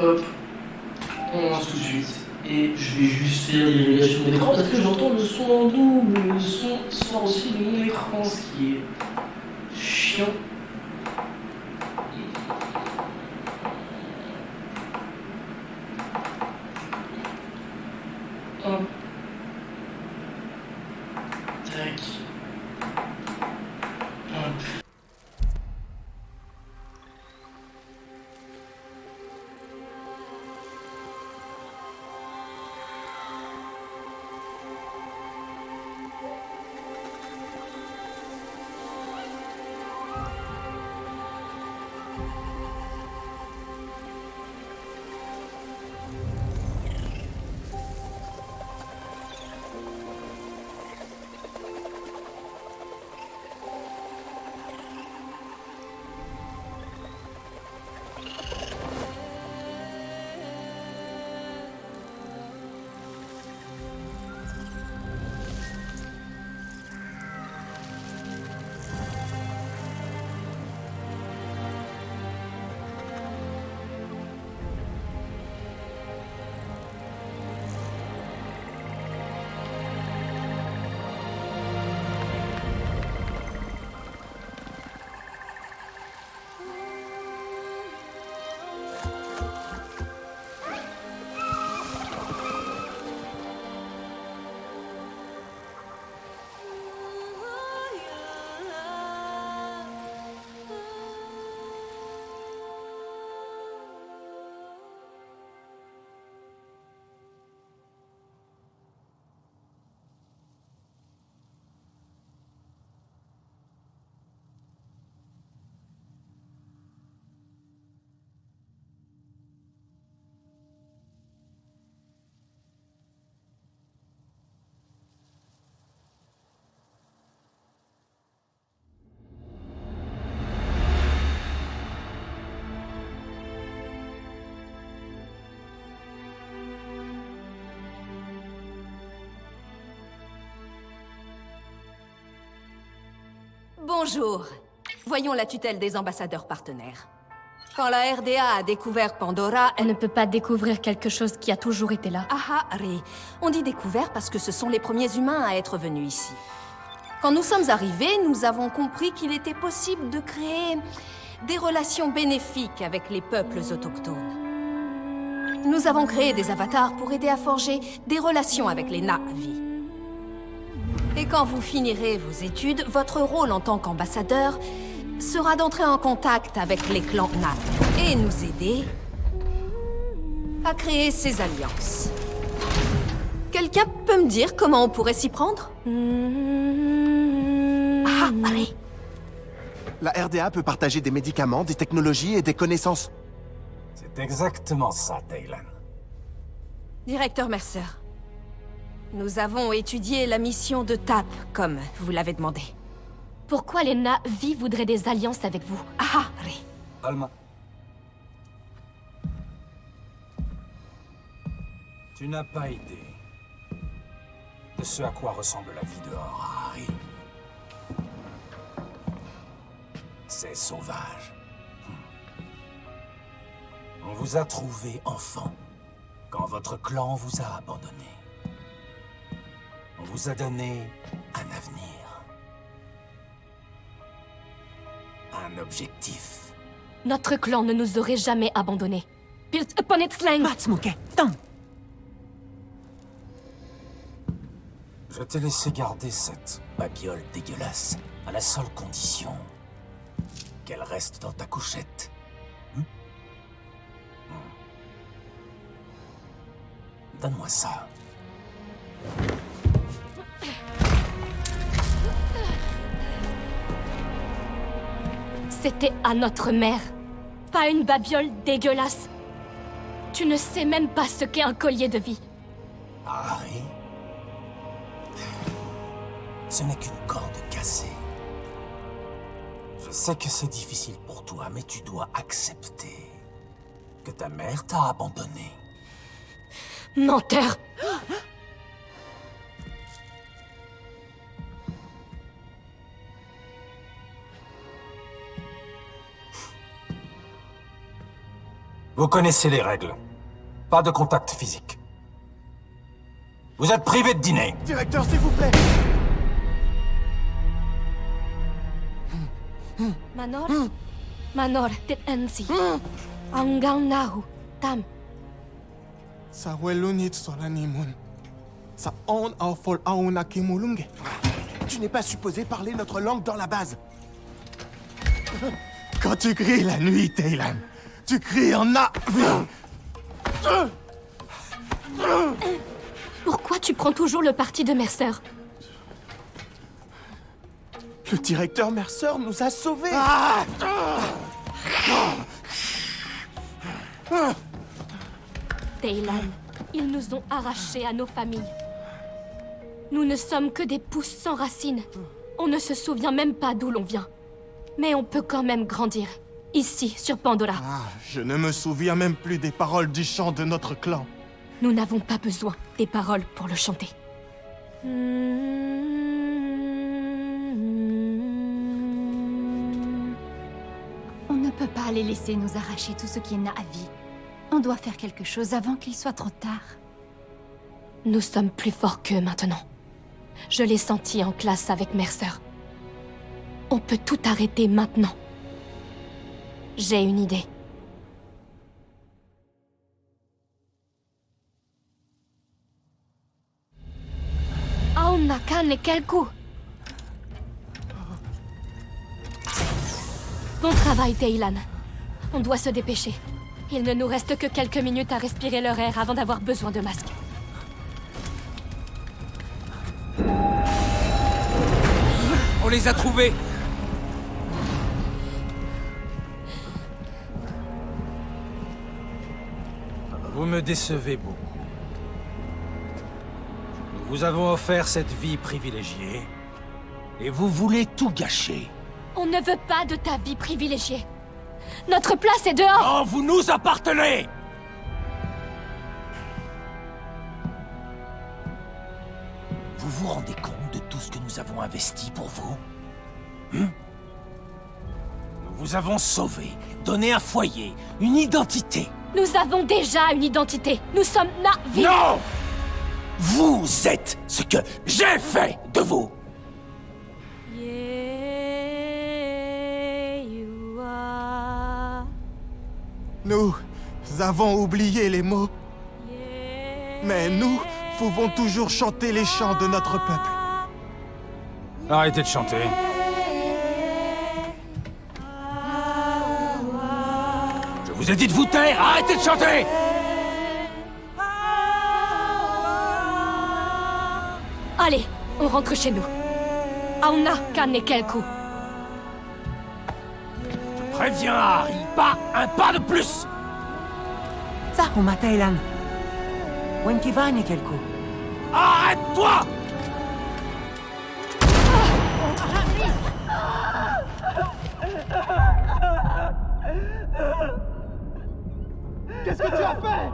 Hop, on lance tout de suite. Et je vais juste faire l'irrigation de l'écran parce que j'entends le son en double. Le son sort aussi de mon écran, ce qui est chiant. Hop. Tac. Hop. Bonjour. Voyons la tutelle des ambassadeurs partenaires. Quand la RDA a découvert Pandora, Elle ne peut pas découvrir quelque chose qui a toujours été là. Ahari. On dit découvert parce que ce sont les premiers humains à être venus ici. Quand nous sommes arrivés, nous avons compris qu'il était possible de créer des relations bénéfiques avec les peuples autochtones. Nous avons créé des avatars pour aider à forger des relations avec les Na'vi. Et quand vous finirez vos études, votre rôle en tant qu'ambassadeur sera d'entrer en contact avec les clans Na'vi et nous aider à créer ces alliances. Quelqu'un peut me dire comment on pourrait s'y prendre? Allez. La RDA peut partager des médicaments, des technologies et des connaissances. C'est exactement ça, Taylan. Directeur Mercer, nous avons étudié la mission de TAP, comme vous l'avez demandé. Pourquoi les Na'vi voudraient des alliances avec vous? Ahari. Alma. Tu n'as pas idée de ce à quoi ressemble la vie dehors, Harry. C'est sauvage. On vous a trouvé enfant quand votre clan vous a abandonné. On vous a donné un avenir. Un objectif. Notre clan ne nous aurait jamais abandonnés. Built upon its slang. Je t'ai laissé garder cette babiole dégueulasse à la seule condition qu'elle reste dans ta couchette. Donne-moi ça. C'était à notre mère. Pas une babiole dégueulasse. Tu ne sais même pas ce qu'est un collier de vie. Harry? Ce n'est qu'une corde cassée. Je sais que c'est difficile pour toi, mais tu dois accepter que ta mère t'a abandonné. Menteur! Vous connaissez les règles. Pas de contact physique. Vous êtes privé de dîner. Directeur, s'il vous plaît. Manor? Manor, tet ensi. Anggang nahu, tam. Sa welunit solanimun. Sa on au fol auna kimulunge. Tu n'es pas supposé parler notre langue dans la base. Quand tu cries la nuit, Taylan, tu cries en avis. Pourquoi tu prends toujours le parti de Mercer? Le directeur Mercer nous a sauvés. Taylan, ils nous ont arrachés à nos familles. Nous ne sommes que des pousses sans racines. On ne se souvient même pas d'où l'on vient. Mais on peut quand même grandir. Ici, sur Pandora. Je ne me souviens même plus des paroles du chant de notre clan. Nous n'avons pas besoin des paroles pour le chanter. On ne peut pas les laisser nous arracher tout ce qui est Na'vi. On doit faire quelque chose avant qu'il soit trop tard. Nous sommes plus forts qu'eux maintenant. Je l'ai senti en classe avec Mercer. On peut tout arrêter maintenant. J'ai une idée. Auna kane kelku. Bon travail, Taylan. On doit se dépêcher. Il ne nous reste que quelques minutes à respirer leur air avant d'avoir besoin de masques. On les a trouvés! Vous me décevez beaucoup. Nous vous avons offert cette vie privilégiée, et vous voulez tout gâcher. On ne veut pas de ta vie privilégiée. Notre place est dehors! Oh, vous nous appartenez! Vous vous rendez compte de tout ce que nous avons investi pour vous? Nous vous avons sauvé, donné un foyer, une identité. Nous avons déjà une identité. Nous sommes Na'vi. Non! Vous êtes ce que j'ai fait de vous! Nous avons oublié les mots. Mais nous pouvons toujours chanter les chants de notre peuple. Arrêtez de chanter. Je vous ai dit de vous taire! Arrêtez de chanter! Allez, on rentre chez nous. Auna kane kelku. Préviens Harry, pas un pas de plus! Zahuma Taylan. Wenkivani kelku. Arrête-toi! Qu'est-ce que tu as fait?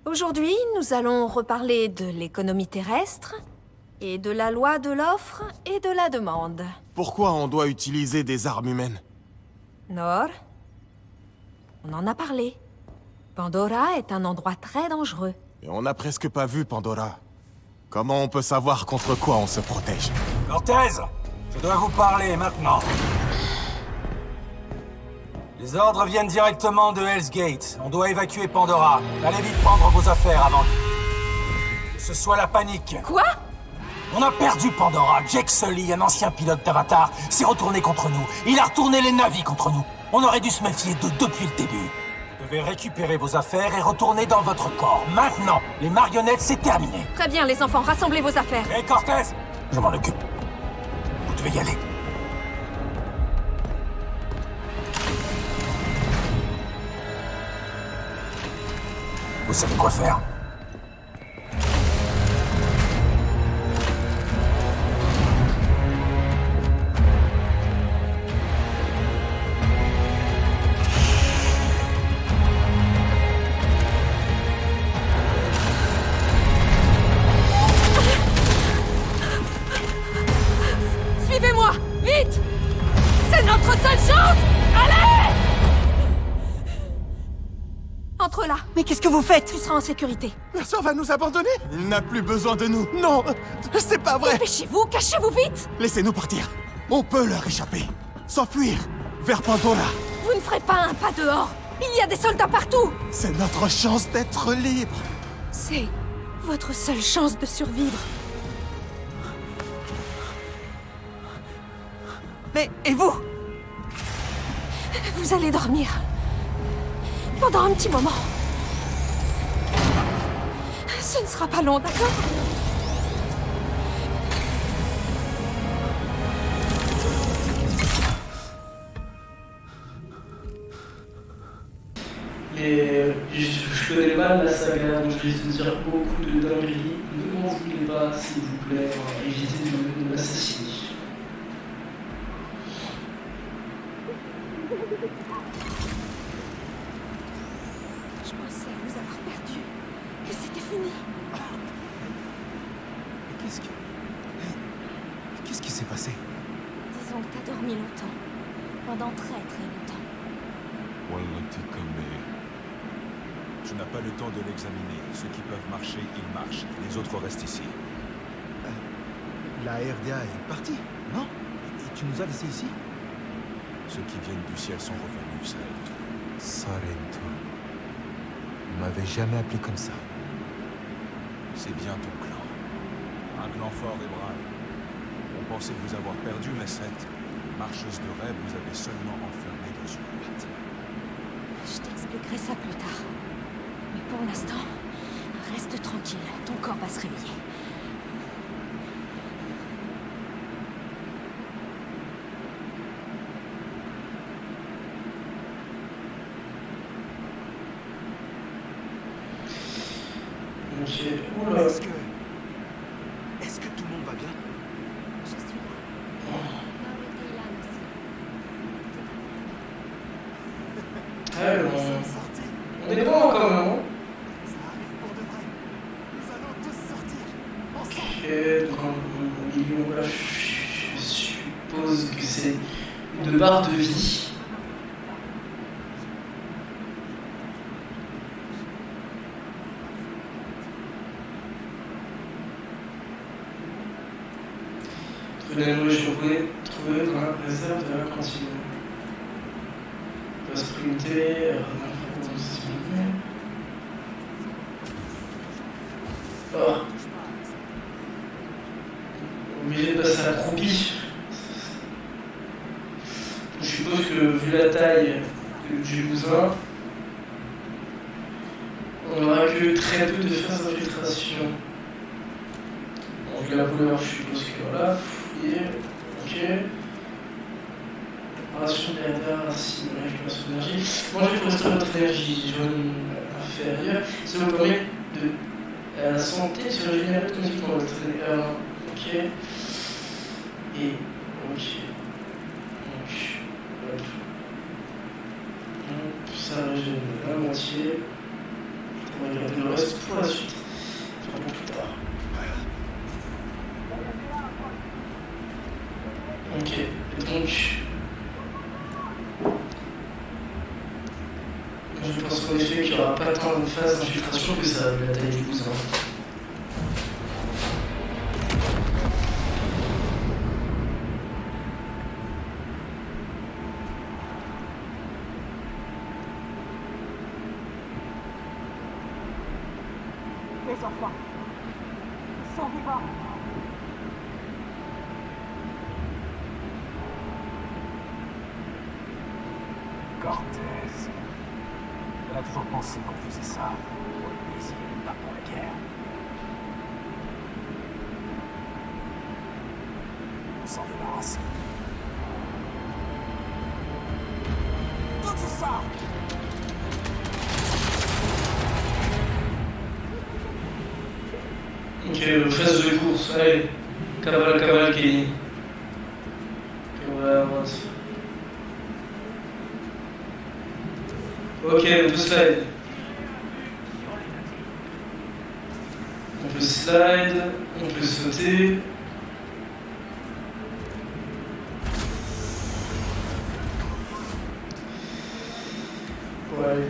Aujourd'hui, nous allons reparler de l'économie terrestre et de la loi de l'offre et de la demande. Pourquoi on doit utiliser des armes humaines? Nor, on en a parlé. Pandora est un endroit très dangereux. Et on n'a presque pas vu Pandora. Comment on peut savoir contre quoi on se protège? Cortez, je dois vous parler maintenant. Les ordres viennent directement de Hell's Gate. On doit évacuer Pandora. Allez vite prendre vos affaires avant que ce soit la panique. Quoi? On a perdu Pandora. Jake Sully, un ancien pilote d'Avatar, s'est retourné contre nous. Il a retourné les Na'vi contre nous. On aurait dû se méfier d'eux depuis le début. Vous devez récupérer vos affaires et retourner dans votre corps. Maintenant, les marionnettes, c'est terminé. Très bien, les enfants, rassemblez vos affaires. Hé, Cortez! Je m'en occupe. Vous devez y aller. Vous savez quoi faire? Suivez-moi, vite! C'est notre seule chance! Allez! Entre là. Mais qu'est-ce que vous faites? Tu seras en sécurité. La sœur va nous abandonner? Il n'a plus besoin de nous. Non, c'est pas vrai. Dépêchez-vous, cachez-vous vite! Laissez-nous partir. On peut leur échapper. S'enfuir vers Pandora. Vous ne ferez pas un pas dehors. Il y a des soldats partout. C'est notre chance d'être libres. C'est votre seule chance de survivre. Mais, et vous? Vous allez dormir. Pendant un petit moment. Ce ne sera pas long, d'accord? Et je connais mal la saga, donc je risque de dire beaucoup de dingueries. Ne m'en voulez pas, s'il vous plaît, évitez de m'assassiner. Je pensais vous avoir perdu. Que c'était fini. Qu'est-ce qui s'est passé? Disons que t'as dormi longtemps. Pendant très longtemps. Tu n'as pas le temps de l'examiner. Ceux qui peuvent marcher, ils marchent. Les autres restent ici. La RDA est partie, non? Et tu nous as laissés ici? Ceux qui viennent du ciel sont revenus, Sorrento. Vous m'avez jamais appelé comme ça. C'est bien ton clan. Un clan fort et brave. On pensait vous avoir perdu, mais cette marcheuse de rêve vous avait seulement enfermé dans une boîte. Je t'expliquerai ça plus tard. Mais pour l'instant, reste tranquille. Ton corps va se réveiller. Ok, oula. Est-ce que tout le monde va bien? Je suis là. Ouais, on est bon quand même, hein. Ça arrive pour de vrai. Nous allons tous sortir. Ok, donc en million, là, je suppose que c'est une barre de vie. Trouver la nourriture, vous pouvez trouver dans la réserve de la cantine. On va sprinter, oh. Obligé de passer à la croupie. Je suppose que vu la taille du cousin, on n'aura que très peu de phases d'infiltration. Bon, vu la couleur, je suppose que voilà, fouiller, ok. Préparation de la racine, récupération d'énergie. Manger pour restaurer votre énergie, jaune inférieure. Ça vous permet de la santé se régénérer automatiquement. Ok. Et ok. Donc, hop. Hop, ça régénère la moitié. On va regarder le reste pour la suite. Enfin, pour plus tard. Ok. Et donc. Je pense qu'en effet qu'il n'y aura pas tant de phase d'infiltration que ça, vu la taille du cousin. Les enfants, ils sont vivants. Cortez. Elle a toujours pensé qu'on faisait ça pour le plaisir et pas pour la guerre. On s'en débarrasse. Tout ça! Ok, phase de course, allez. Cavale, Kenny. Cavale à droite. Ok, on peut slide. On peut slide, on peut sauter. Pour aller.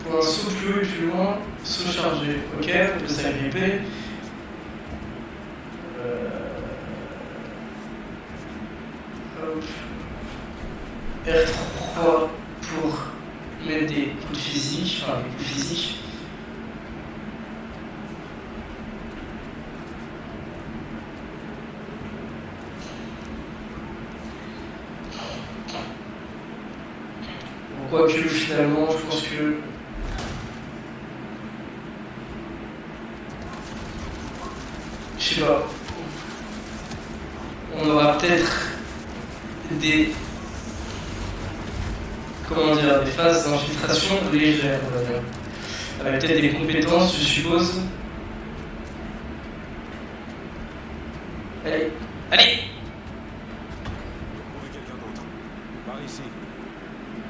Pour un saut plus haut et plus loin, saut chargé. Ok, on peut s'agripper. Hop. R3 pour mettre des coups de physique, enfin des coups physiques. Quoique finalement, je pense que je sais pas. On aura peut-être des des phases d'infiltration légères, on va dire. Avec peut-être des compétences, je suppose. Allez, allez! Trouvez quelqu'un d'autre. Par ici.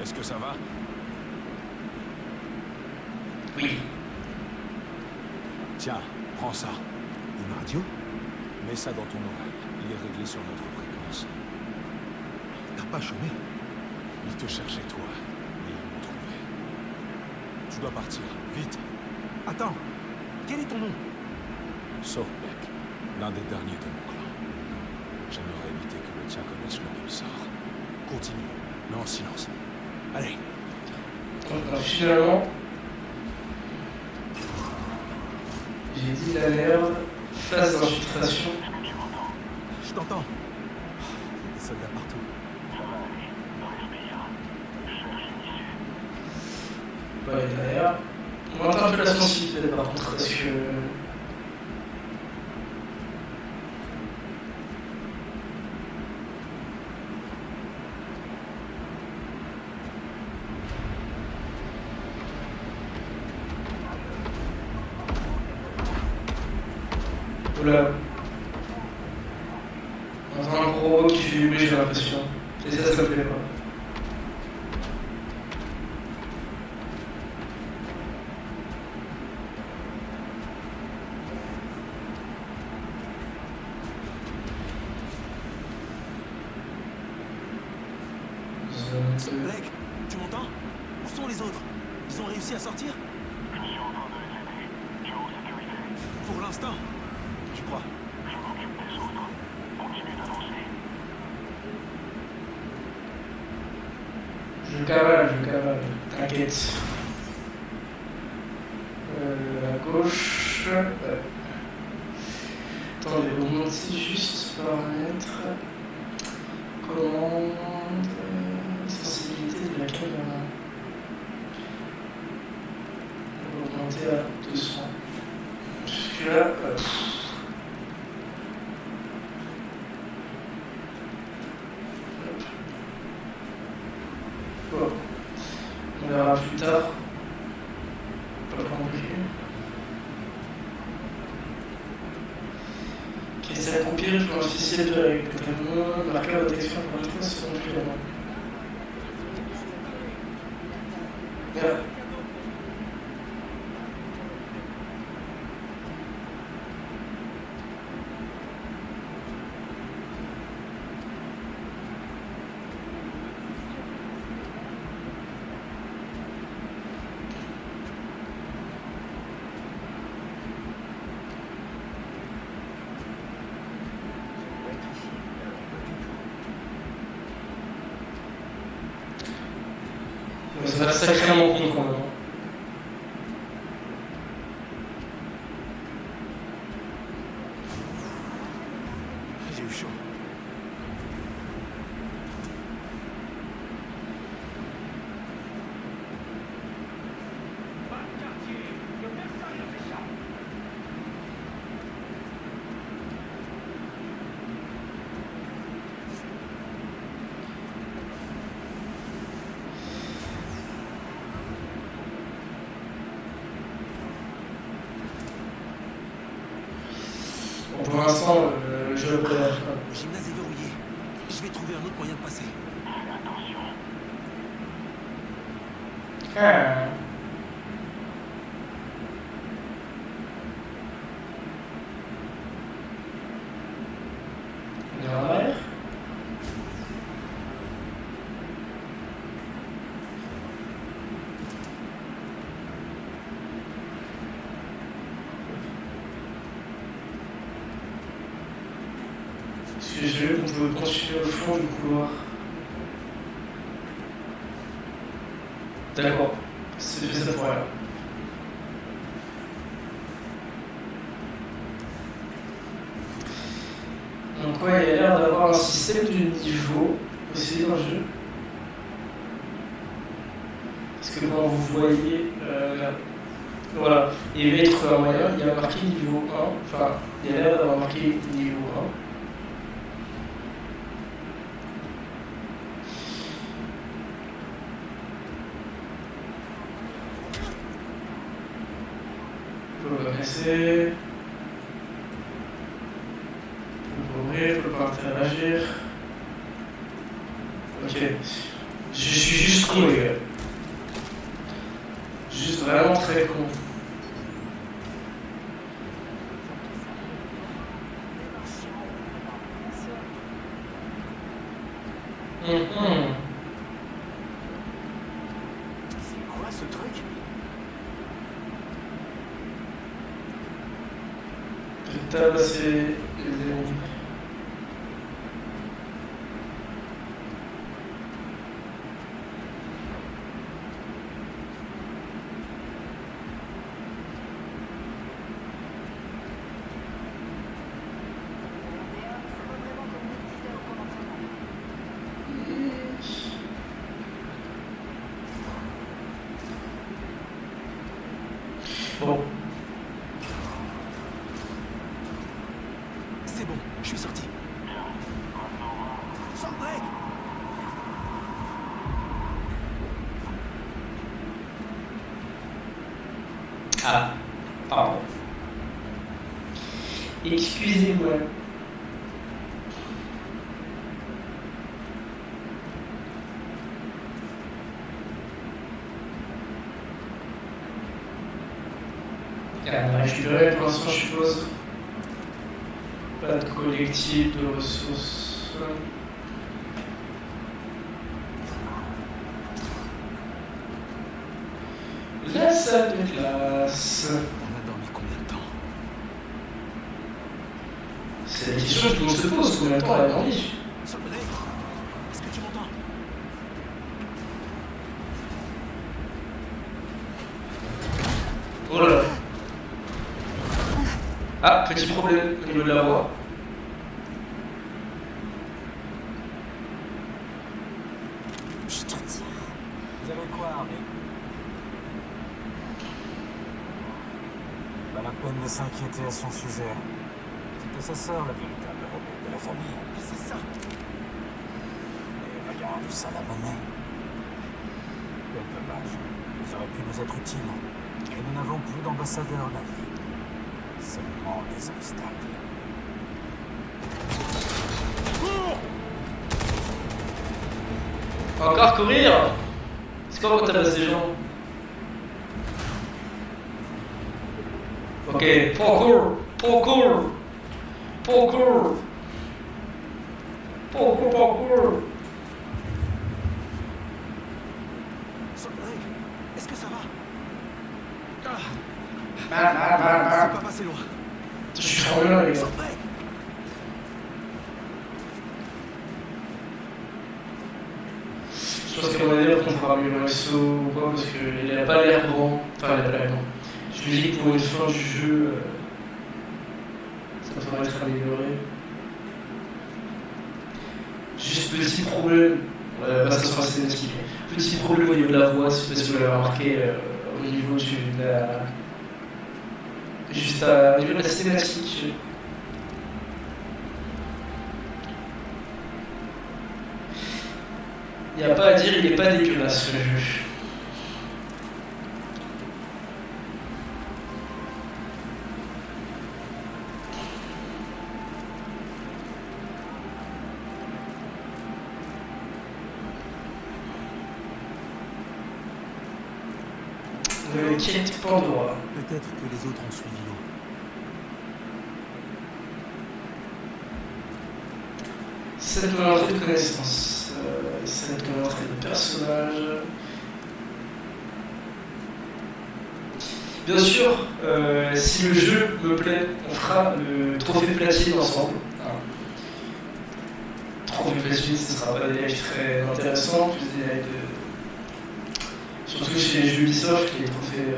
Est-ce que ça va? Oui. Tiens, prends ça. Une radio? Mets ça dans ton oreille. Il est réglé sur notre fréquence. T'as pas chômé? Ils te cherchaient toi, mais ils m'ont trouvé. Tu dois partir, vite. Attends, quel est ton nom? Soulbeck, l'un des derniers de mon clan. J'aimerais éviter que le tien connaisse le même sort. Continue, mais en silence. Allez. Donc finalement, j'ai dit la merde, phase d'infiltration. Je t'entends. Des soldats partout. Ouais, derrière. On entend un peu la sensibilité par contre, parce que... Oula. On entend un gros robot qui fait du bruit, j'ai l'impression. Et ça me plaît pas. Blake, tu m'entends? Où sont les autres? Ils ont réussi à sortir? Je suis en train de les aider. Tu es en sécurité. Pour l'instant, tu crois? Je m'occupe des autres. Continue d'avancer. Je cavale, t'inquiète. À gauche. Ouais. Attendez, remonter juste paramètres. Commande. Sensibilité de la caméra. On va augmenter à 200. Jusque-là. Bon. On verra plus tard. Pas compris. Ok, c'est accompli, je peux officiel de règle. Le marqueur de détection pour l'instant, c'est non plus la main. Voilà. Ça va sacrément con quand même. J'ai eu chaud. Bon, pour l'instant, le jeu Le gymnase est verrouillé. Je vais trouver un autre moyen de passer. Attention. Ah. On est en arrière. Parce que j'ai vu qu'on pouvait construire le fond du couloir. D'accord. C'est fait ça pour rien. Donc ouais, il y a l'air d'avoir un système de niveau aussi dans le jeu. Parce que quand vous voyez, voilà, et mettre en moyen, il y a marqué niveau 1, enfin, il y a l'air d'avoir marqué niveau 1. Je peux pas casser. Je peux ouvrir, je peux pas interagir. Ok. Je suis juste con, les gars. Juste vraiment très con. C'est quoi ce truc? Je vais tabasser les ennemis. Bon. C'est bon, je suis sorti. Sandrek! Ah, pardon. Excusez-moi. On a récupéré pour l'instant, je suppose. Pas de collectif de ressources. La salle de classe. On a dormi combien de temps? C'est la question que tout le monde se pose. Combien de temps elle a dormi? Sandrek, est-ce que tu m'entends? Oh là là. Ah, petit problème au niveau de la voix. Je te tiens. Vous avez quoi, Harvey? Pas la peine de s'inquiéter à son sujet. C'était sa sœur, la véritable rebelle de la famille. C'est ça. Et regarde où ça l'a mené. Quel dommage. Ils auraient pu nous être utiles. Et nous n'avons plus d'ambassadeur, la vie. Seulement des obstacles. Encore courir? C'est quoi quand t'as des gens? Ok, parkour, parkour, parkour, parkour, parkour. Sandrek, est-ce que ça va? C'est pas passé loin. Je suis trop bien, les gars. Sandrek! Je pense qu'à mon avis, après, on fera mieux le SO ou quoi, parce qu'il a pas l'air grand. Enfin, il a pas l'air grand. Je me dis que pour une fin du jeu, ça devrait être amélioré. Juste petit problème, ça sera cinématique. Petit problème au niveau de la voix, je sais pas si vous l'avez remarqué, au niveau de la. Juste au niveau de la cinématique. Il n'y a pas à dire, il n'est pas dégueulasse le jeu. Nouvelle quête Pandora. Peut-être que les autres ont suivi l'eau. Cette nouvelle entrée de connaissances. Cette nouvelle entrée de personnages. Bien sûr, si le jeu me plaît, on fera le trophée platine ensemble. Trophée platine, ce ne sera pas des lives très intéressants, plus des lives de... Surtout chez les jeux Ubisoft, les trophées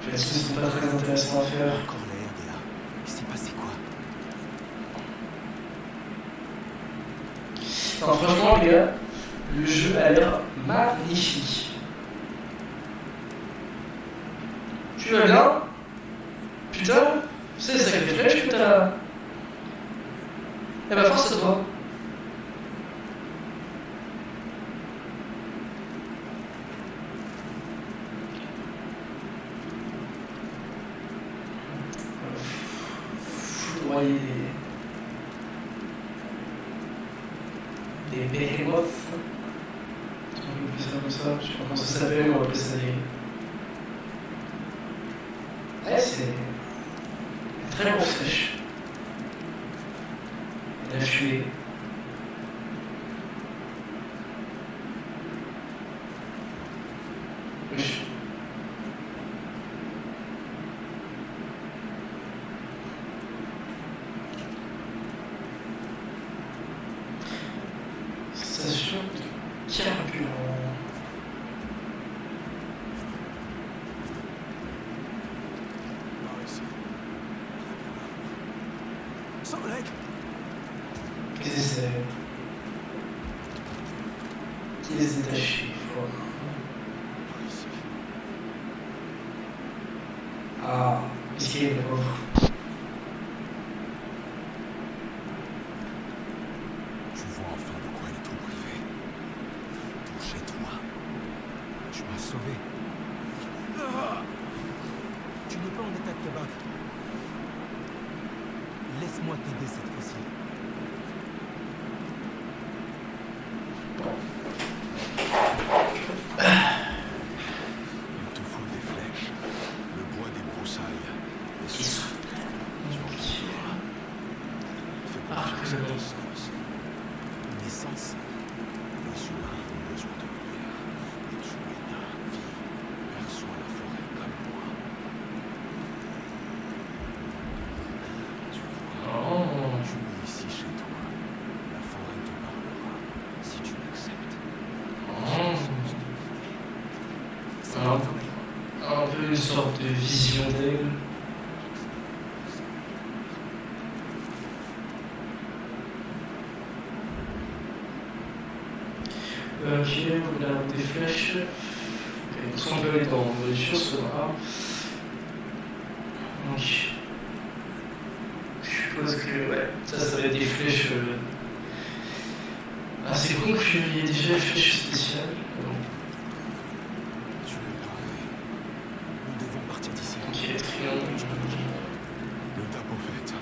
platine ne sont pas très intéressants à faire. Encore la RDA. Il s'est passé quoi? Non, franchement, les gars, le jeu a l'air magnifique. Tu vas bien? Putain, tu sais, ça fait flèche que t'as. Eh bah, force à toi. Foudroyer des behemoths. On peut appeler ça comme ça, je sais pas comment ça s'appelle, on va appeler ça des. Ouais, c'est une très grosse flèche. Elle a fumé. Oui. Station de carburant. Qu'est-ce que c'est? Qui les détaché, Ah, miskin, le pauvre. Tu vois enfin de quoi il est tout privé. Tout chez toi. Tu m'as sauvé. Tu n'es pas en état de te battre. Laisse-moi t'aider cette fois-ci. Il te faut des flèches, le bois des broussailles, les sources. Fais confiance à ton sens. Une essence. Les humains ont besoin de lumière. Les humains vivent. Perçois la forêt comme moi. Tu vois, tu es ici chez toi. La forêt te parlera si tu l'acceptes. Un peu une sorte de vision d'elle. Ok, on a des flèches. Ok, tout ça on peut aller dans les choses, ça va. Donc, je suppose que ouais, ça va être des flèches. Ah, c'est con qu'il y ait déjà des flèches spéciales. Tu es paré. Nous devons partir d'ici. Ok, triangle. De ta poffette.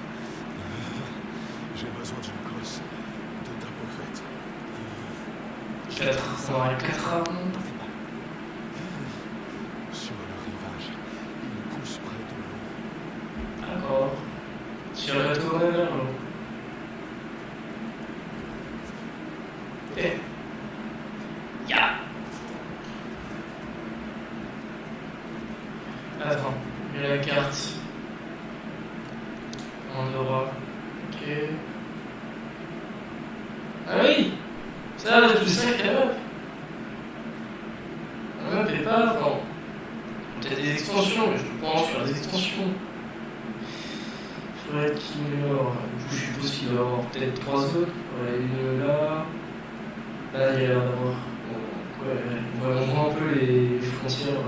J'ai besoin d'une gosse. De ta poffette. 4, ça va être 4 armes. Sur le rivage, il pousse près de l'eau. D'accord. Sur la tournée vers l'eau. Eh. Ya. Attends, il y a la carte. Andorra. Ok. Ah oui. Ça, tout ça, la map. La map est pas... Enfin, il y a des extensions, mais je pense sur les extensions. Il faudrait qu'il meure. Du coup, je suppose qu'il doit y avoir peut-être 3 zones. Voilà, une là. Là, il y a l'air d'avoir... Bon, ouais, on voit un peu les frontières.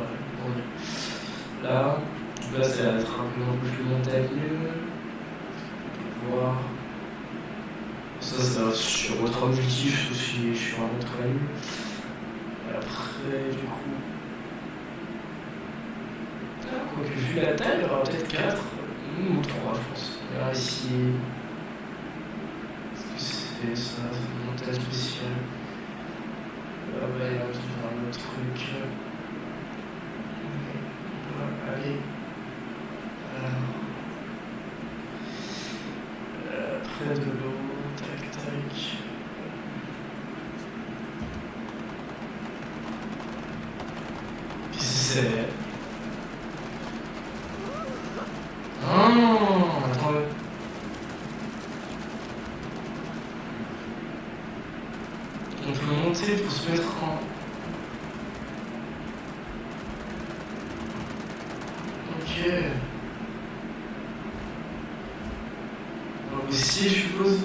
Là. Donc là, ça va être un peu plus montagneux. On peut voir... Ça va sur votre objectif si je suis un autre élu. Et après, du coup... Ah, quoique, vu la taille, il y aura peut-être 4 ou 3, je pense. Regarde ici. Qu'est-ce que c'est ça? C'est une montagne spéciale. Là-bas, il y a un autre truc. Allez. Près de l'eau, tac tac. Qu'est-ce que c'est? Attends. On peut monter pour se mettre en... Ok. On va ici, je suppose.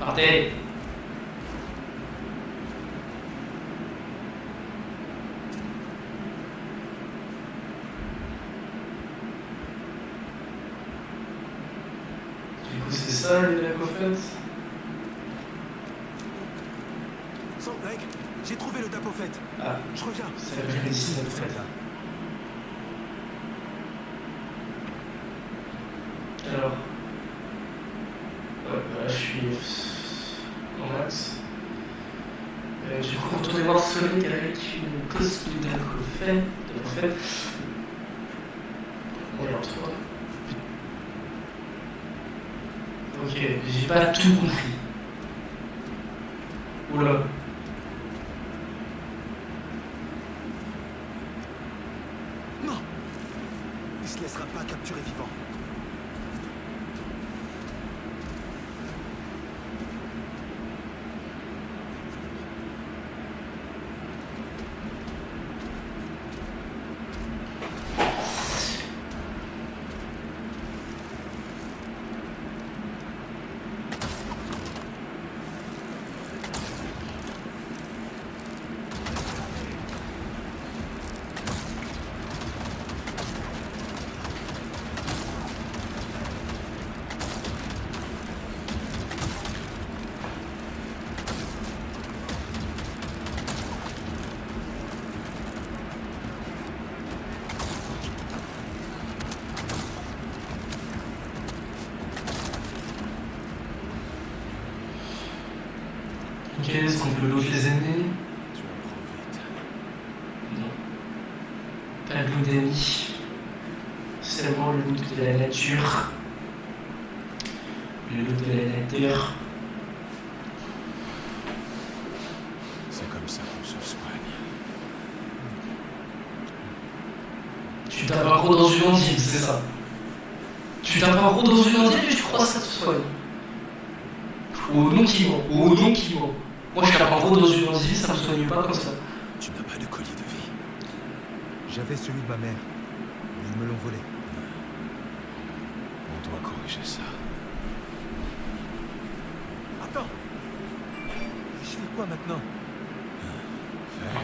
Partez. Du coup, c'est ça les lacs au fait. Sandbreak, j'ai trouvé le Dapofet. Ah, je reviens. C'est la médecine au fait. Alors. Ouais, bah, je suis en max. Du coup, on retourne voir Sonic avec une cause de Dapofet. On les retrouve. Ok, j'ai pas tout compris. Oula. Non, il se laissera pas capturer vivant. Ok, est-ce qu'on peut loot les ennemis? Tu apprends vite. Non. Pas de loot d'ennemis. Seulement le loot de la nature. Le loot de la nature. C'est comme ça qu'on se soigne. Tu tapes un gros dans une endive, c'est ça. Tu tapes un gros dans une endive et tu crois que ça te soigne. Au nom qui ment, au nom qui ment. Moi je tape un gros dans une endive, ça me soigne pas comme ça. Tu n'as pas de colis de vie. J'avais celui de ma mère. Mais ils me l'ont volé. On doit corriger ça. Attends. Je fais quoi maintenant? Faire.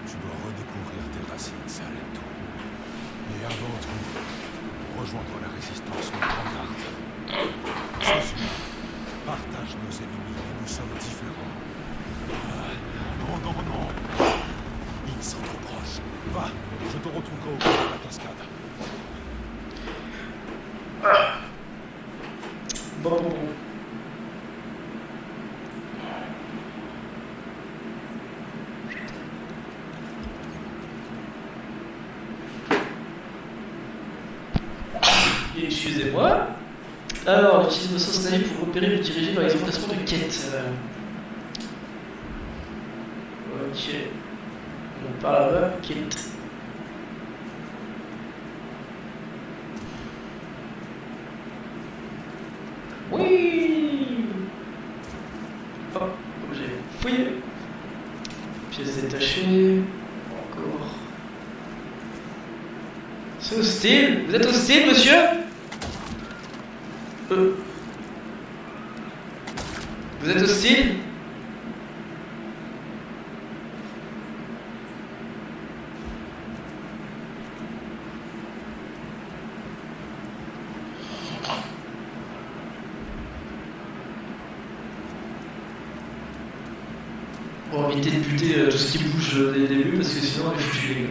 Tu dois redécouvrir tes racines, ça et tout. Et avant tout, rejoindre la résistance Grand-Garde. Ces humains partagent nos ennemis et nous sommes différents. Non, non, non. Ils sont trop proches. Va, je te retrouverai au bout de la cascade. Bon. Excusez-moi. Alors, utilise le sens naïf pour repérer et diriger vers les emplacements de quête. Ok. On part là-bas, quête. Oui. Oh, objet fouillé. Pièces détachées. Encore. C'est hostile. Vous êtes hostile, monsieur? Vous êtes hostile? Pour éviter de buter tout ce qui bouge dès le début parce que sinon je suis les gars.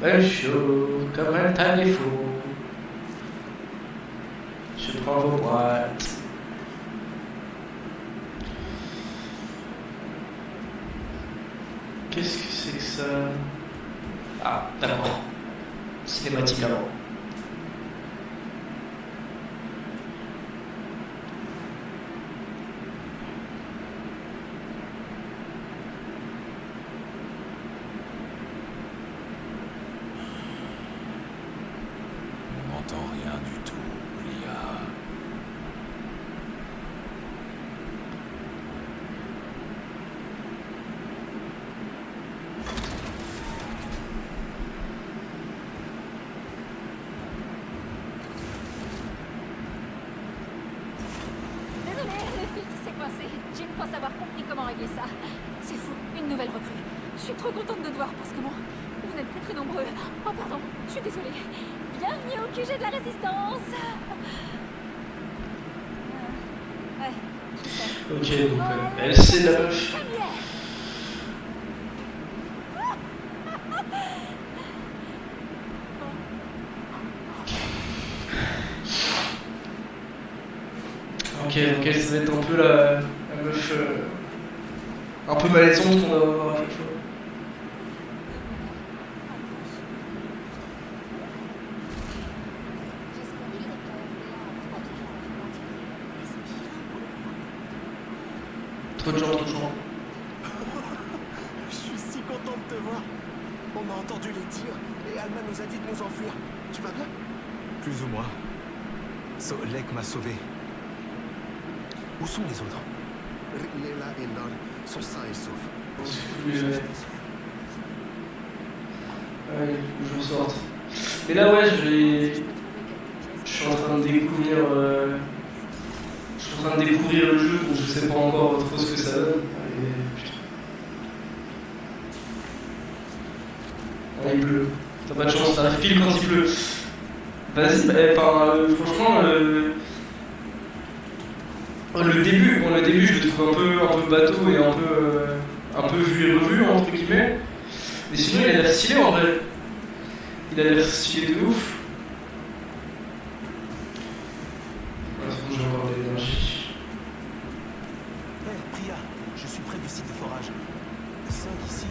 Bonjour, comme un taille fou. prends vos boîtes. Qu'est-ce que c'est que ça? Ah, d'accord. Cinématique avant. On n'entend rien du tout, Lia. Désolée, le filtre s'est coincé. Jim pense avoir compris comment régler ça. C'est fou, une nouvelle recrue. Je suis trop contente de te voir parce que moi, vous n'êtes plus très nombreux. Oh pardon, je suis désolée. Bienvenue au QG de la résistance. Ouais, je sais. Ok, donc elle c'est la meuf. Ok, donc elle ça va être un peu la meuf un peu malaisante qu'on va avoir à chaque fois. Trop de gens, trop de gens. Je suis si content de te voir. On a entendu les tirs et Alma nous a dit de nous enfuir. Tu vas bien? Plus ou moins. Solek m'a sauvé. Où sont les autres? Lela et Nol sont sains et saufs. Ouais, du coup je ressors. Mais là ouais je suis en train de découvrir le jeu, donc je sais pas encore trop ce que ça donne. Ah, il pleut. T'as pas de chance, ça file quand il pleut. Vas-y, franchement le début je le trouve un peu bateau et un peu vu et revu entre guillemets. Mais sinon il a l'air stylé en vrai. Il a l'air stylé de ouf. Je vais avoir de l'énergie. Hé, Priya, je suis près du site de forage. 5 ici.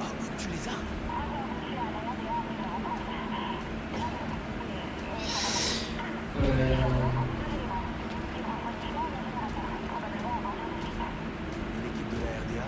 Ah, tu les as? L'équipe de la RDA?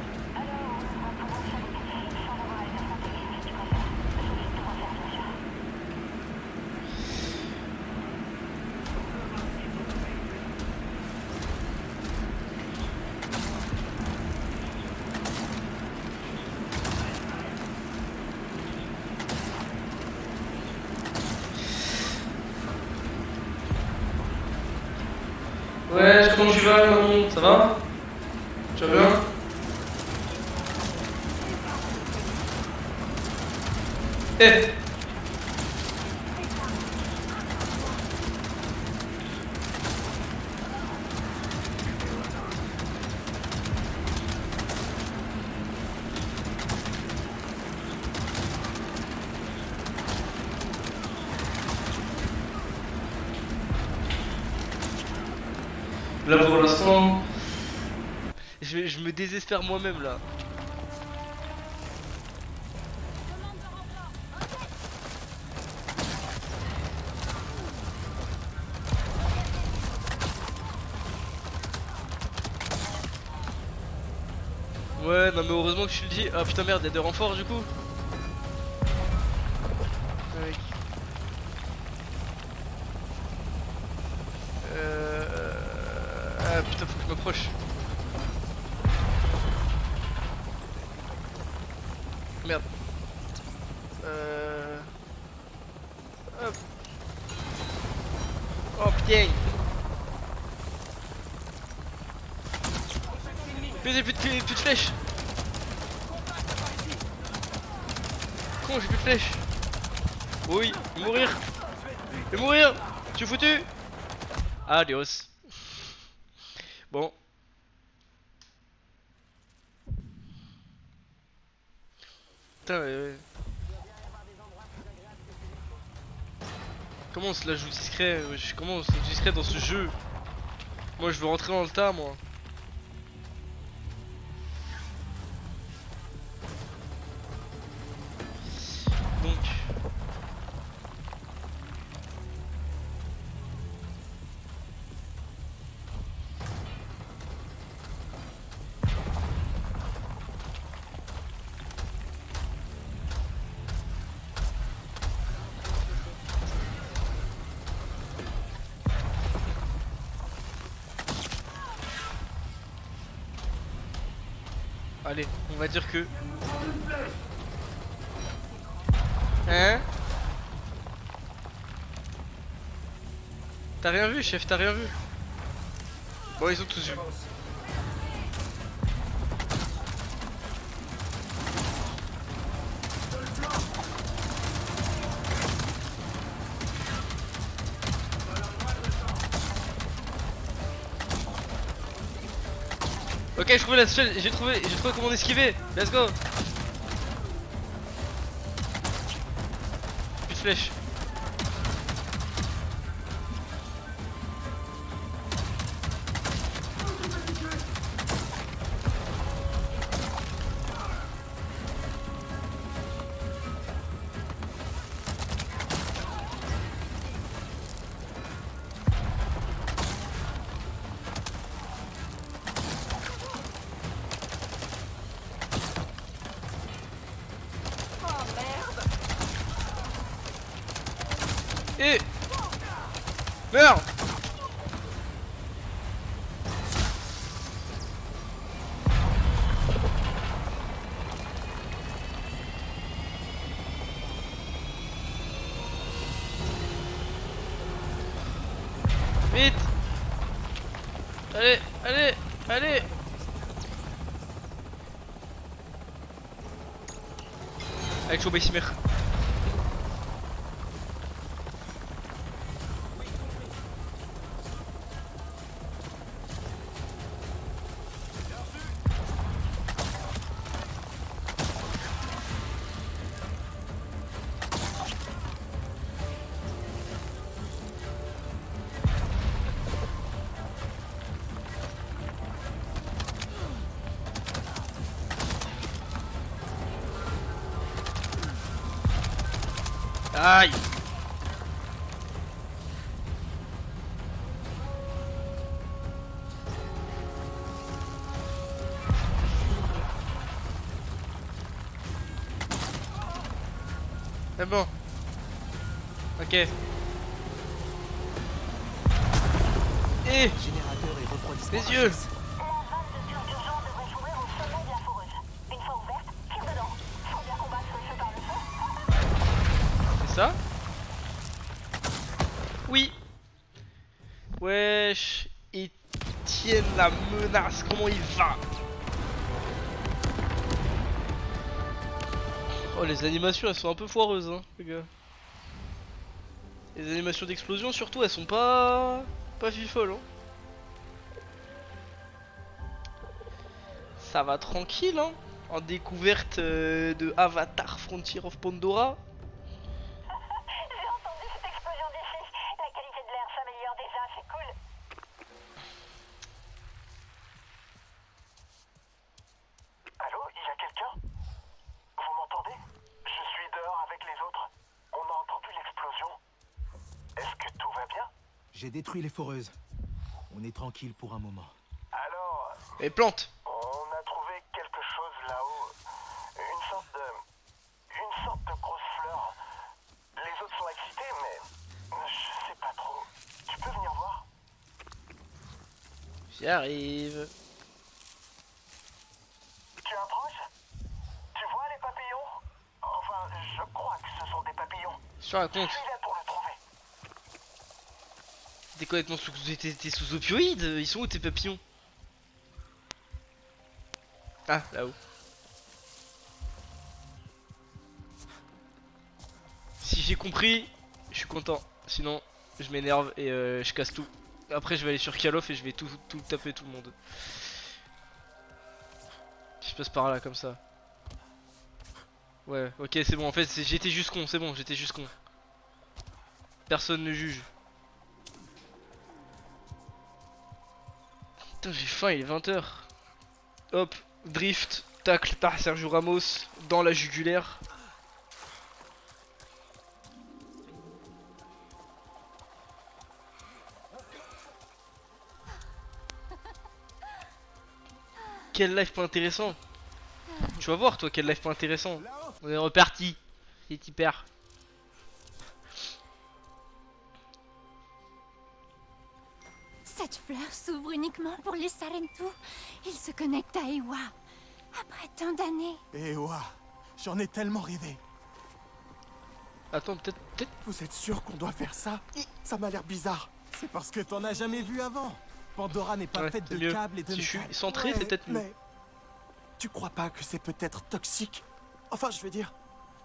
Ouais, comment tu vas, maman? Ça va? Tu vas bien? Eh! Là pour l'instant, je me désespère moi-même là. Ouais, non mais heureusement que je le dis. Ah putain merde, il y a des renforts du coup. Ah putain, faut que je m'approche. Merde. Hop. Oh putain. J'ai plus de flèches. Con, j'ai plus de flèches. Oui, mourir. Je vais mourir. Tu es foutu. Adios. Bon, Putain, ouais. Comment on se la joue discret? Comment on se joue discret dans ce jeu? Moi je veux rentrer dans le tas, moi. Donc. Allez, on va dire que... Hein? T'as rien vu, chef, t'as rien vu? Bon, ils ont tous vu. Ok, j'ai trouvé la seule, j'ai trouvé comment esquiver. Let's go. Plus de flèches. Et meurs. Vite. Allez, allez, allez. Avec Chobé Simer. Aïe. C'est bon. Ok. Et les yeux. Ça? Oui. Wesh, ils tiennent la menace. Comment il va? Oh, les animations elles sont un peu foireuses hein les gars. Les animations d'explosion surtout elles sont pas fifolles hein. Ça va tranquille hein. En découverte de Avatar Frontier of Pandora. J'ai détruit les foreuses. On est tranquille pour un moment. Alors... Et plante. On a trouvé quelque chose là-haut. Une sorte de grosse fleur. Les autres sont excités, mais... je sais pas trop. Tu peux venir voir? J'y arrive. Tu approches? Tu vois les papillons? Enfin, je crois que ce sont des papillons. Je te raconte. Je suis là pour le trouver. T'es complètement t'es sous opioïdes. Ils sont où tes papillons? Ah, là-haut. Si j'ai compris, je suis content. Sinon, je m'énerve et je casse tout. Après, je vais aller sur Call of et je vais tout taper tout le monde. Je passe par là comme ça. Ouais, ok, c'est bon. En fait, j'étais juste con, c'est bon, j'étais juste con. Personne ne juge. Putain, j'ai faim, il est 20 h. Hop, drift, tacle par Sergio Ramos dans la jugulaire. Quel live pas intéressant. Tu vas voir toi quel live pas intéressant. On est reparti. C'est hyper. Cette fleur s'ouvre uniquement pour les Sarentu. Ils se connectent à Eywa. Après tant d'années. Eywa, j'en ai tellement rêvé. Attends, peut-être... Vous êtes sûr qu'on doit faire ça? Ça m'a l'air bizarre. C'est parce que t'en as jamais vu avant. Pandora n'est pas ouais, faite de mieux. câbles et de Si je métal. suis centré, c'est peut-être mieux. Mais tu crois pas que c'est peut-être toxique? Enfin, je veux dire,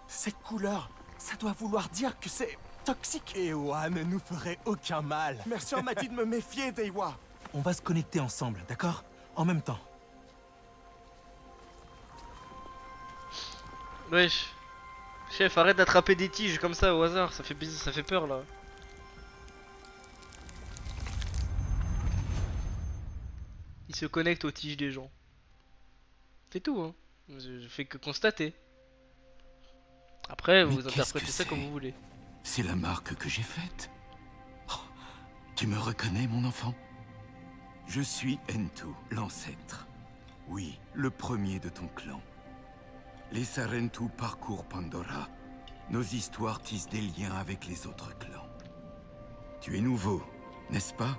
cette couleur, ça doit vouloir dire que c'est toxique. Eywa ne nous ferait aucun mal. Mercian m'a dit de me méfier d'Eywa. On va se connecter ensemble, d'accord? En même temps. Wesh. Chef, arrête d'attraper des tiges comme ça au hasard, ça fait ça fait peur là. Il se connecte aux tiges des gens. C'est tout, hein. Je fais que constater. Après, vous interprétez ça comme vous voulez. C'est la marque que j'ai faite. Oh, tu me reconnais, mon enfant? Je suis Entu, l'ancêtre. Oui, le premier de ton clan. Les Sarentu parcourent Pandora. Nos histoires tissent des liens avec les autres clans. Tu es nouveau, n'est-ce pas?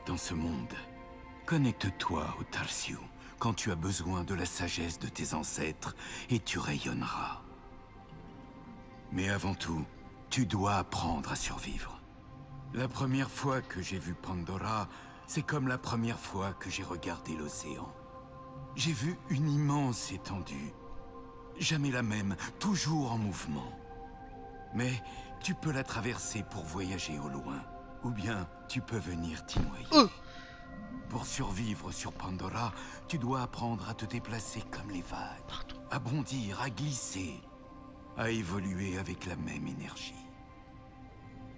Dans ce monde. Connecte-toi au Tarsiu quand tu as besoin de la sagesse de tes ancêtres et tu rayonneras. Mais avant tout, tu dois apprendre à survivre. La première fois que j'ai vu Pandora, c'est comme la première fois que j'ai regardé l'océan. J'ai vu une immense étendue. Jamais la même, toujours en mouvement. Mais tu peux la traverser pour voyager au loin. Ou bien tu peux venir t'y noyer. Pour survivre sur Pandora, tu dois apprendre à te déplacer comme les vagues. À bondir, à glisser, à évoluer avec la même énergie.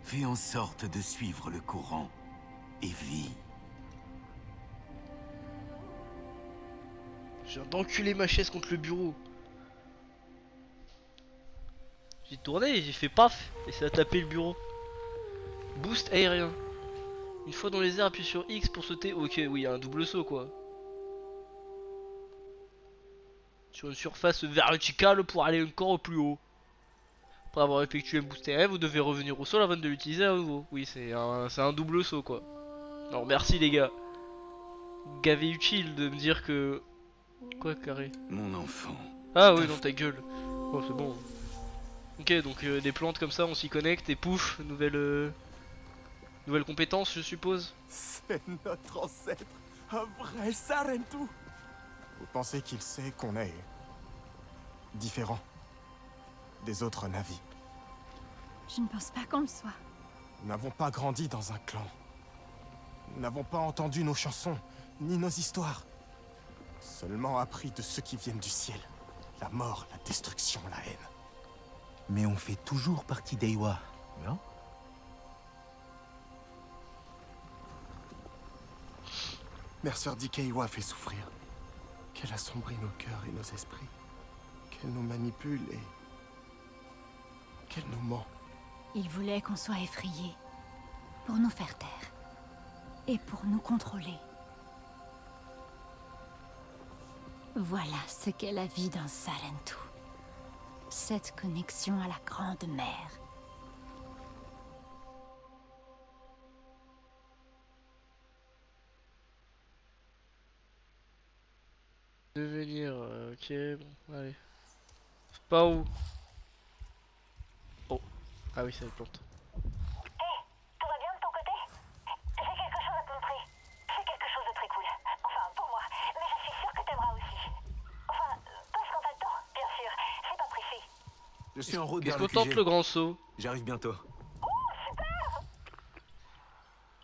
Fais en sorte de suivre le courant et vis. Je viens d'enculer ma chaise contre le bureau. J'ai tourné, j'ai fait paf et ça a tapé le bureau. Boost aérien. Une fois dans les airs, appuie sur X pour sauter. Ok, oui, un double saut quoi. Sur une surface verticale pour aller encore plus haut. Après avoir effectué un boost aérien, vous devez revenir au sol avant de l'utiliser à nouveau. Oui, c'est un double saut quoi. Alors merci les gars. Gavé utile de me dire que... Quoi carré? Mon enfant. Ah oui, dans ta gueule. Oh, c'est bon. Ok, donc des plantes comme ça, on s'y connecte et pouf, nouvelle compétence, je suppose. C'est notre ancêtre, un vrai Sarentu. Vous pensez qu'il sait qu'on est différent des autres Na'vi? Je ne pense pas qu'on le soit. Nous n'avons pas grandi dans un clan. Nous n'avons pas entendu nos chansons, ni nos histoires. Seulement appris de ceux qui viennent du ciel. La mort, la destruction, la haine. Mais on fait toujours partie d'Eywa, non? Mercer dit qu'Eywa fait souffrir. Qu'elle assombrit nos cœurs et nos esprits. Qu'elle nous manipule et... qu'elle nous ment. Il voulait qu'on soit effrayés. Pour nous faire taire. Et pour nous contrôler. Voilà ce qu'est la vie d'un Sarentu. Cette connexion à la Grande Mère. Devenir, ok, bon, allez. Pas où? Oh, ah oui, c'est la plante. Tout va bien de ton côté? J'ai quelque chose à te montrer. C'est quelque chose de très cool. Enfin, pour moi. Mais je suis sûre que t'aimeras aussi. Enfin, passe quand t'as le temps, bien sûr. C'est pas pressé. Je suis en route Est-ce vers qu'on le tente QG. le grand saut? J'arrive bientôt.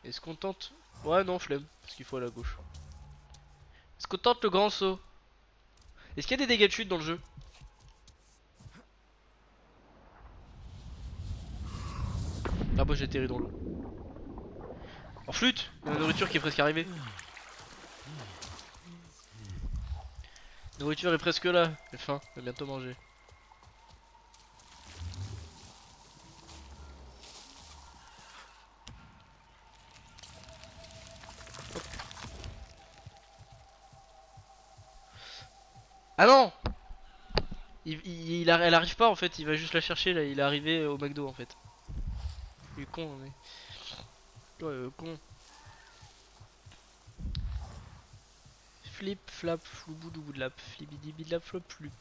Est-ce qu'on tente... Ouais, non, flemme, parce qu'il faut aller à gauche. Est-ce qu'on tente le grand saut? Est-ce qu'il y a des dégâts de chute dans le jeu? pourquoi j'ai atterri dans l'eau. En flûte, il y a la nourriture qui est presque arrivée. La nourriture est presque là, j'ai faim, je vais bientôt manger. Hop. Ah non! Elle arrive pas en fait, il va juste la chercher là, il est arrivé au McDo en fait. Il est con mais... Ouais, con. Flip, flap, flouboudoubouдлap, flibidibidlap, flop, flup.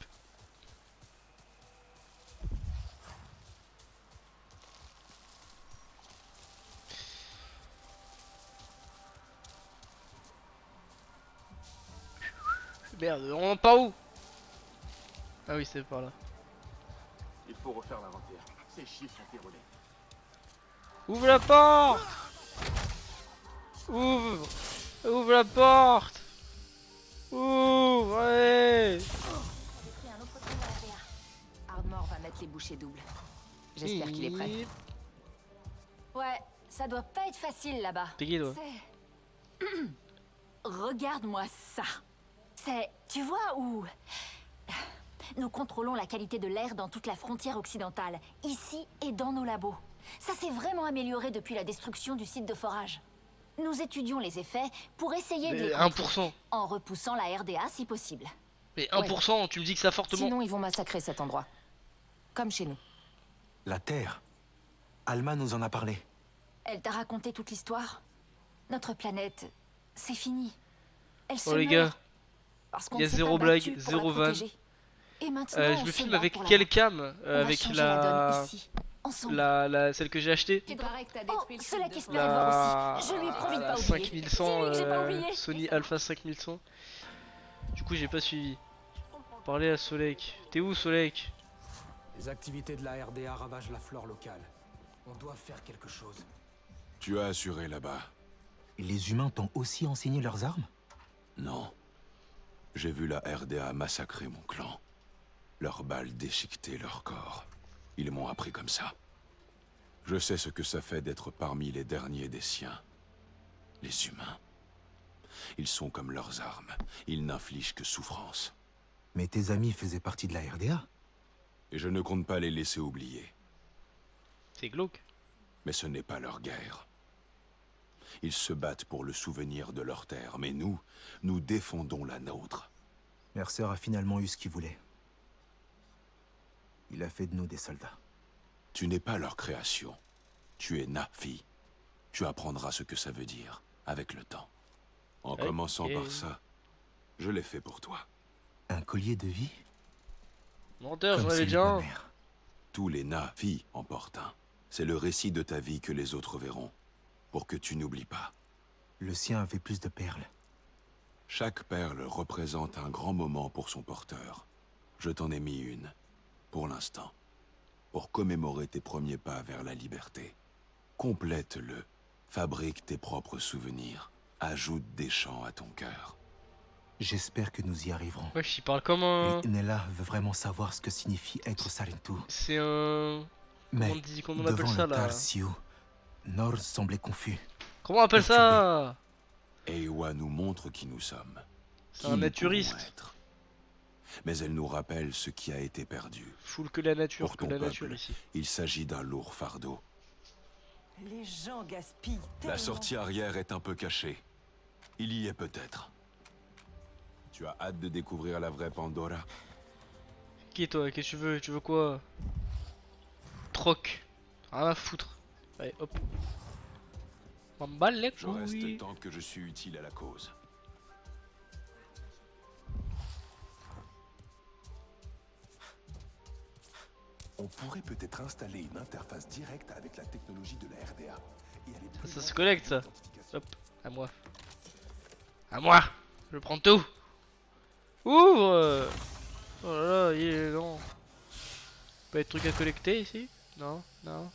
Merde, on va par où? Ah oui, c'est par là. Il faut refaire l'inventaire. Ces chiffres sont erronés. Ouvre la porte! Ouvre! Ouvre la porte! Ouvre! Allez! J'ai pris un autre train dans la PA. Ardmore va mettre les bouchées doubles. J'espère qu'il est prêt. Ouais, ça doit pas être facile là-bas. T'es qui toi? Regarde-moi ça. C'est... Tu vois où... Nous contrôlons la qualité de l'air dans toute la frontière occidentale, ici et dans nos labos. Ça s'est vraiment amélioré depuis la destruction du site de forage. Nous étudions les effets pour essayer de... 1%. En repoussant la RDA si possible. Mais 1%, ouais. Tu me dis que ça fortement. Sinon ils vont massacrer cet endroit. Comme chez nous. La Terre. Alma nous en a parlé. Elle t'a raconté toute l'histoire? Notre planète, c'est fini. Elle se Oh les meurt gars, parce qu'on il y a ne s'est zéro pas blague, battu pour zéro la van. protéger. Et maintenant, Je on me se filme bat avec pour la quelle vaincre. cam? On va Avec changer la donne ici, ensemble. celle que j'ai achetée. Oh, cela qui espérait te voir aussi. Je lui ai promis de pas oublier. 5100 Dis-lui que j'ai pas oublié. Sony Alpha 5100. Du coup j'ai pas suivi. Parler à Solek. T'es où Solek? Les activités de la RDA ravagent la flore locale. On doit faire quelque chose. Tu as assuré là-bas? Les humains t'ont aussi enseigné leurs armes? Non. J'ai vu la RDA massacrer mon clan. Leurs balles déchiquetaient leur corps. Ils m'ont appris comme ça. Je sais ce que ça fait d'être parmi les derniers des siens. Les humains. Ils sont comme leurs armes. Ils n'infligent que souffrance. Mais tes amis faisaient partie de la RDA? Et je ne compte pas les laisser oublier. C'est glauque. Mais ce n'est pas leur guerre. Ils se battent pour le souvenir de leur terre, mais nous défendons la nôtre. Mercer a finalement eu ce qu'il voulait. Il a fait de nous des soldats. Tu n'es pas leur création. Tu es Nafi. Tu apprendras ce que ça veut dire, avec le temps. En commençant par ça, je l'ai fait pour toi. Un collier de vie? Menteur, j'en avais déjà un. Tous les Nafi en portent un. C'est le récit de ta vie que les autres verront, pour que tu n'oublies pas. Le sien avait plus de perles. Chaque perle représente un grand moment pour son porteur. Je t'en ai mis une, pour l'instant, pour commémorer tes premiers pas vers la liberté. Complète-le, fabrique tes propres souvenirs, ajoute des chants à ton cœur. J'espère que nous y arriverons. Ouais, j'y parle comme un... Et Nella veut vraiment savoir ce que signifie être Sarentu. C'est un... Mais comment on appelle ça là? Nord semblait confus. Comment on appelle ça? Eywa nous montre qui nous sommes. C'est un naturiste. Mais elle nous rappelle ce qui a été perdu. Foule que la nature, Pour que ton la peuple, nature ici. Il s'agit d'un lourd fardeau. Les gens gaspillent La tellement. sortie arrière est un peu cachée. Il y est peut-être. Tu as hâte de découvrir la vraie Pandora? Qui toi? Qu'est-ce que tu veux? Tu veux quoi? Troc. Rien à foutre. Allez, hop. M'emballe les Je reste couilles. tant que je suis utile à la cause. On pourrait peut-être installer une interface directe avec la technologie de la RDA. Et aller plus Ça loin se connecte ça. Hop, à moi. À moi. Je prends tout. Ouvre. Oh là là, il est lent. Pas de trucs à collecter ici? Non, non,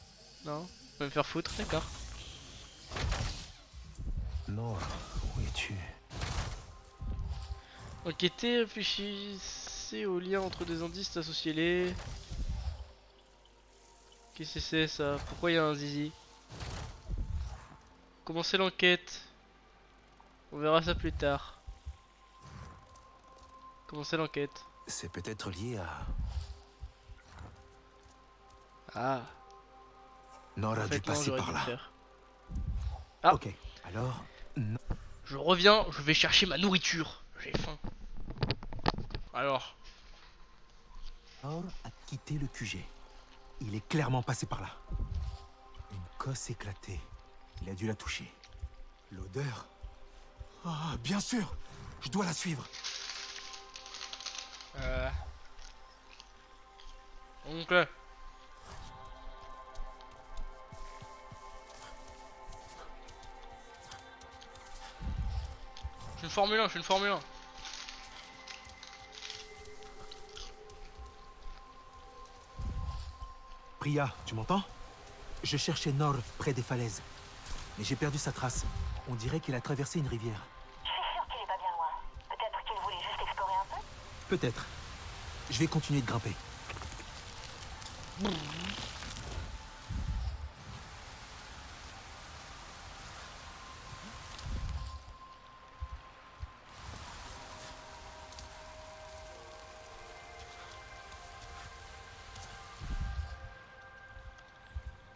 non. Je vais me faire foutre, d'accord. Non, où es-tu? Enquêtez, réfléchissez aux liens entre des indices, associez-les. Qu'est-ce que c'est ça? Pourquoi il y a un zizi? commencer l'enquête. On verra ça plus tard. Commencer l'enquête. C'est peut-être lié à... Ah. Nord a dû passer par là. Ah. Ok, alors... Je reviens, je vais chercher ma nourriture. J'ai faim. Alors. Nord a quitté le QG. Il est clairement passé par là. Une cosse éclatée. Il a dû la toucher. L'odeur... Ah, bien sûr. Je dois la suivre. Donc je suis une Formule 1, je suis une Formule 1. Priya, tu m'entends? Je cherchais Nord près des falaises. Mais j'ai perdu sa trace. On dirait qu'il a traversé une rivière. Je suis sûre qu'il est pas bien loin. Peut-être qu'il voulait juste explorer un peu. Peut-être. Je vais continuer de grimper.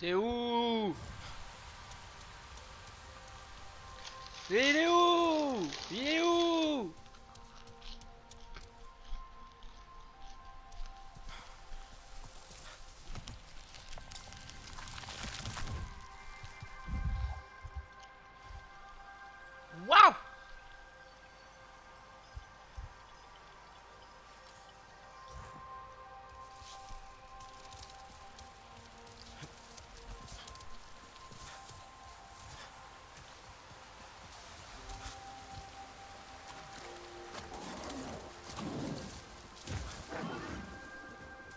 T'es où? Il est où? Il est où? Waouh!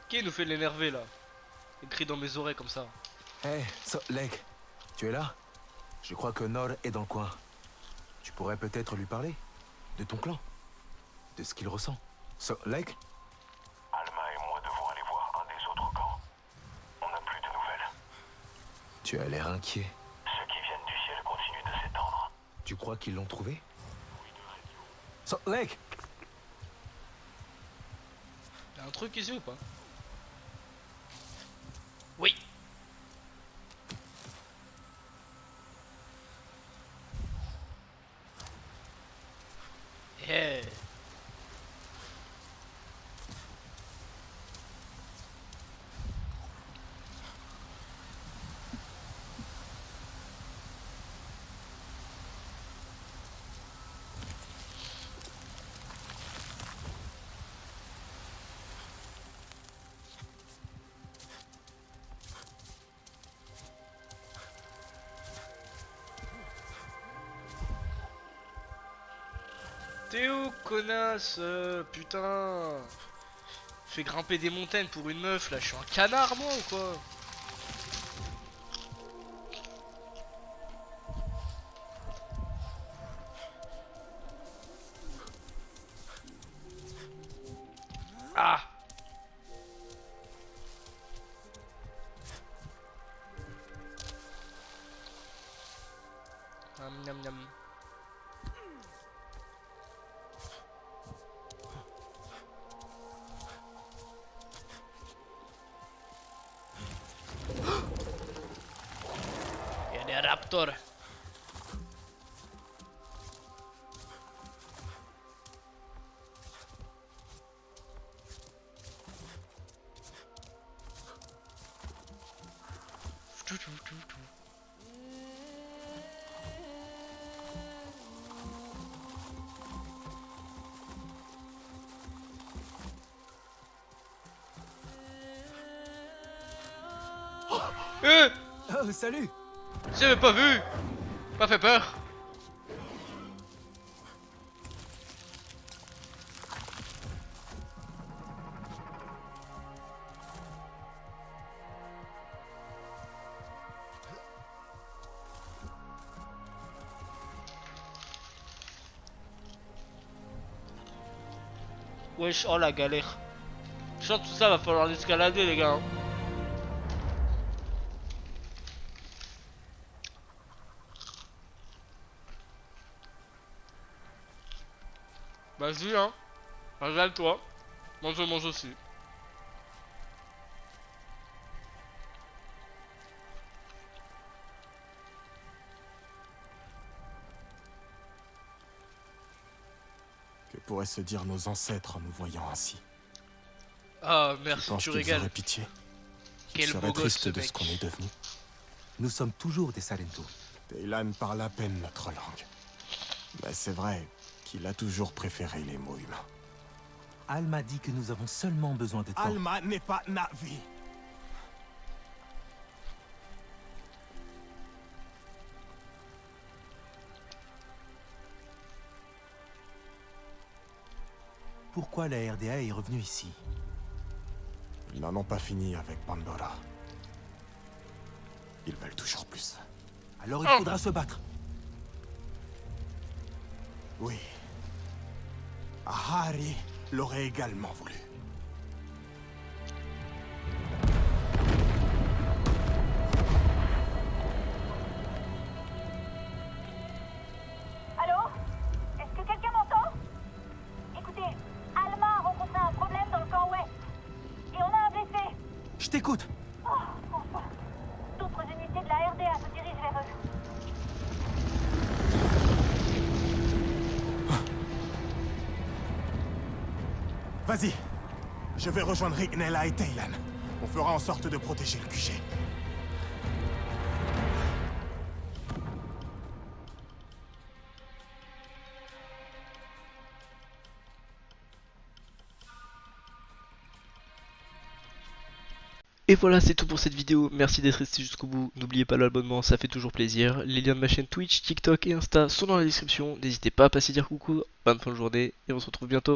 Qui nous fait l'énerver là? Il crie dans mes oreilles comme ça. Hé, Leg, tu es là? Je crois que Nord est dans le coin. Tu pourrais peut-être lui parler de ton clan, de ce qu'il ressent. Leg? Alma et moi devons aller voir un des autres camps. On n'a plus de nouvelles. Tu as l'air inquiet. Ceux qui viennent du ciel continuent de s'étendre. Tu crois qu'ils l'ont trouvé? Leg! Y'a un truc ici ou pas? Oui. Yeah. T'es où, connasse? Putain! Fais grimper des montagnes pour une meuf là, je suis un canard moi ou quoi? Ah! Miam miam miam. Raptor. Oh, salut! J'avais pas vu! Pas fait peur! Wesh, oh la galère. Je sens tout ça va falloir l'escalader les gars. Vas-y, hein. Régale-toi. Moi, je mange aussi. Que pourraient se dire nos ancêtres en nous voyant ainsi? Ah, merci, tu qu'ils régales. auraient pitié? Quel Ils beau seraient gosse, tristes ce de mec. ce qu'on est devenu. Nous sommes toujours des Salento. Teylan parle à peine notre langue. Mais c'est vrai qu'il a toujours préféré les mots humains. Alma dit que nous avons seulement besoin de temps. Alma n'est pas Na'vi. Pourquoi la RDA est revenue ici? Ils n'en ont pas fini avec Pandora. Ils veulent toujours plus. Alors il faudra se battre. Oui. Ahari l'aurait également voulu. Allô? Est-ce que quelqu'un m'entend? Écoutez, Alma a rencontré un problème dans le camp ouest. Et on a un blessé. Je t'écoute. Oh, enfin. D'autres unités de la RDA se dirigent vers eux. Vas-y. Je vais rejoindre Ignella et Teylan. On fera en sorte de protéger le QG. Et voilà, c'est tout pour cette vidéo. Merci d'être resté jusqu'au bout. N'oubliez pas l'abonnement, ça fait toujours plaisir. Les liens de ma chaîne Twitch, TikTok et Insta sont dans la description. N'hésitez pas à passer dire coucou. Bonne fin de journée et on se retrouve bientôt.